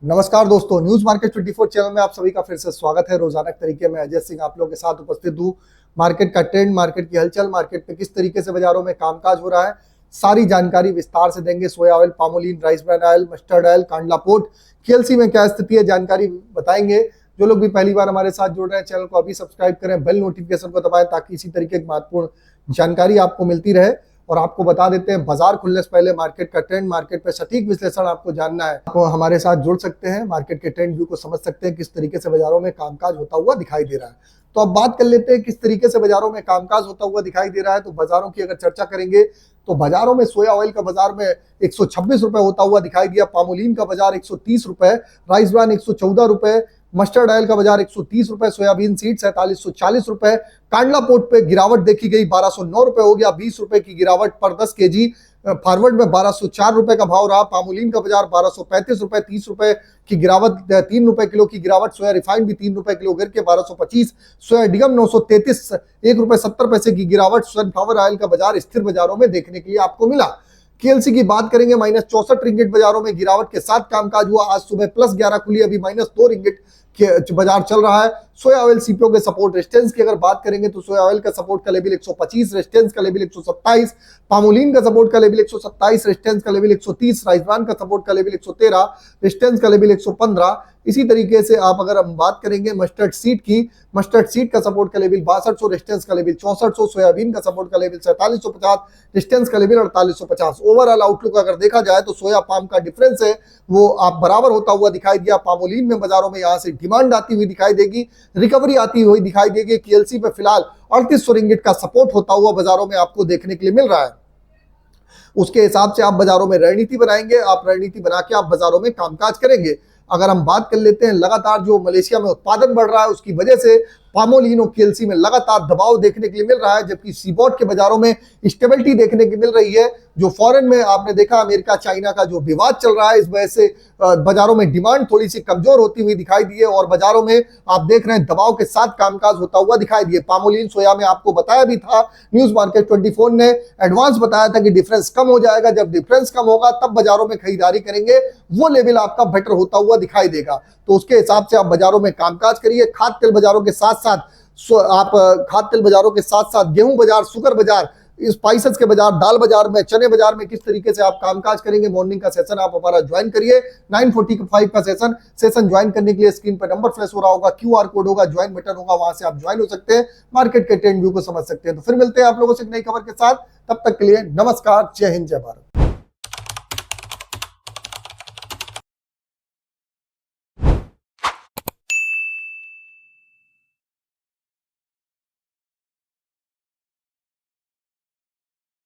नमस्कार दोस्तों, news market 24 channel में आप सभी का फिर से स्वागत है। रोजाना के तरीके में अजय सिंह आप लोगों के साथ उपस्थित हूँ। मार्केट का ट्रेंड, मार्केट की हलचल, मार्केट में किस तरीके से बाजारों में कामकाज हो रहा है, सारी जानकारी विस्तार से देंगे। सोया oil, palmolein, rice bran oil, mustard oil, Kandla port, KLC में क्या स्थिति है, जानकारी बताएंगे। जो लोग भी पहली बार हमारे साथ जुड़ रहे हैं, चैनल को अभी सब्सक्राइब करें, बेल नोटिफिकेशन को दबाएं ताकि इसी तरीके की महत्वपूर्ण जानकारी आपको मिलती रहे। और आपको बता देते हैं, बाजार खुलने से पहले मार्केट का ट्रेंड, मार्केट पे सटीक विश्लेषण आपको जानना है, तो हमारे साथ जुड़ सकते हैं। मार्केट के ट्रेंड व्यू को समझ सकते हैं, किस तरीके से बाजारों में कामकाज होता हुआ दिखाई दे रहा है। तो अब बात कर लेते हैं किस तरीके से बाजारों में कामकाज होता हुआ दिखाई दे रहा है। तो बाजारों की अगर चर्चा करेंगे तो बाजारों में सोया ऑयल का बाजार में 126 रुपए होता हुआ दिखाई दिया, पामोलिन का बाजार 130 रुपए, राइस ब्रान 114 रुपए, मस्टर्ड ऑयल का बाजार 130 रुपए, सोयाबीन सीड 4740 रुपए, कांडला पोर्ट पे गिरावट देखी गई, 1209 रुपए हो गया, 20 रुपए की गिरावट पर 10 केजी। फॉरवर्ड में 1204 रुपए का भाव रहा। पामोलिन का बाजार 1235 रुपए, 30 रुपए की गिरावट, 3 रुपए किलो की गिरावट। सोया रिफाइंड भी 3 रुपए किलो गिर के 1225। सोया डिगम 933, 1 रुपए 70 पैसे की गिरावट। सनफ्लावर ऑयल का बाजार स्थिर बाजारों में देखने के लिए आपको मिला। केएलसी की बात करेंगे, -64 रिंगिट बाजारों में गिरावट के साथ कामकाज हुआ। आज सुबह +11 खुली, अभी -2 रिंगिट के बाजार चल रहा है। सोया ऑयल सीपीओ के सपोर्ट रेजिस्टेंस की अगर बात करेंगे तो सोया ऑयल का सपोर्ट का लेवल 125, रेजिस्टेंस का लेवल 127, पामोलिन का सपोर्ट का लेवल 127, रेजिस्टेंस का लेवल 130, राइस ब्रान का सपोर्ट का लेवल 113, रेजिस्टेंस का लेवल 115। इसी तरीके से आप अगर हम बात करेंगे मस्टर्ड सीड की, मस्टर्ड सीड का सपोर्ट का लेवल 6200, रेजिस्टेंस का लेवल 6400, सोयाबीन का सपोर्ट का लेवल 4750, रेजिस्टेंस का लेवल 4850। ओवरऑल आउटलुक अगर देखा जाए तो सोया पाम का डिफरेंस है वो आप बराबर होता हुआ दिखाई दिया। पामोलिन में बाजारों में यहाँ से डिमांड आती हुई दिखाई देगी, रिकवरी आती हुई दिखाई देगी। केएलसी पे फिलहाल 3800 रिंगिट का सपोर्ट होता हुआ बाजारों में आपको देखने के लिए मिल रहा है। उसके हिसाब से आप बाजारों में रणनीति बनाएंगे, आप रणनीति बना के आप बाजारों में कामकाज करेंगे। अगर हम बात कर लेते हैं, लगातार जो मलेशिया में उत्पादन बढ़ रहा है उसकी वजह से पामोलिन और केएलसी में लगातार दबाव देखने के लिए मिल रहा है, जबकि सीबॉट के बाजारों में स्टेबिलिटी देखने की मिल रही है। जो फॉरेन में आपने देखा, अमेरिका चाइना का जो विवाद चल रहा है, इस वजह से बाजारों में डिमांड थोड़ी सी कमजोर होती हुई दिखाई दी है और बाजारों में आप देख रहे हैं दबाव के साथ कामकाज होता हुआ दिखाई दिए। पामोलिन सोया में आपको बताया भी था, न्यूज मार्केट 24 ने एडवांस बताया था कि डिफरेंस कम हो जाएगा। जब डिफरेंस कम होगा तब बाजारों में खरीदारी करेंगे, वो लेवल आपका बेटर होता हुआ दिखाई देगा। तो उसके हिसाब से आप बाजारों में कामकाज करिए। खाद्य तेल बाजारों के साथ साथ आप खाद्य तेल बाजारों के साथ साथ गेहूं बाजार, शुगर बाजार, स्पाइसेस के बाजार, दाल बाजार में, चने बाजार में किस तरीके से आप कामकाज करेंगे। मॉर्निंग का सेशन आप हमारा ज्वाइन करिए, 9:45 का सेशन ज्वाइन करने के लिए स्क्रीन पर नंबर फ्लैश हो रहा होगा, क्यूआर कोड होगा, ज्वाइन बटन होगा, वहां से आप ज्वाइन हो सकते हैं, मार्केट के ट्रेंड व्यू को समझ सकते हैं। तो फिर मिलते हैं आप लोगों से एक नई खबर के साथ, तब तक के लिए नमस्कार, जय हिंद, जय भारत।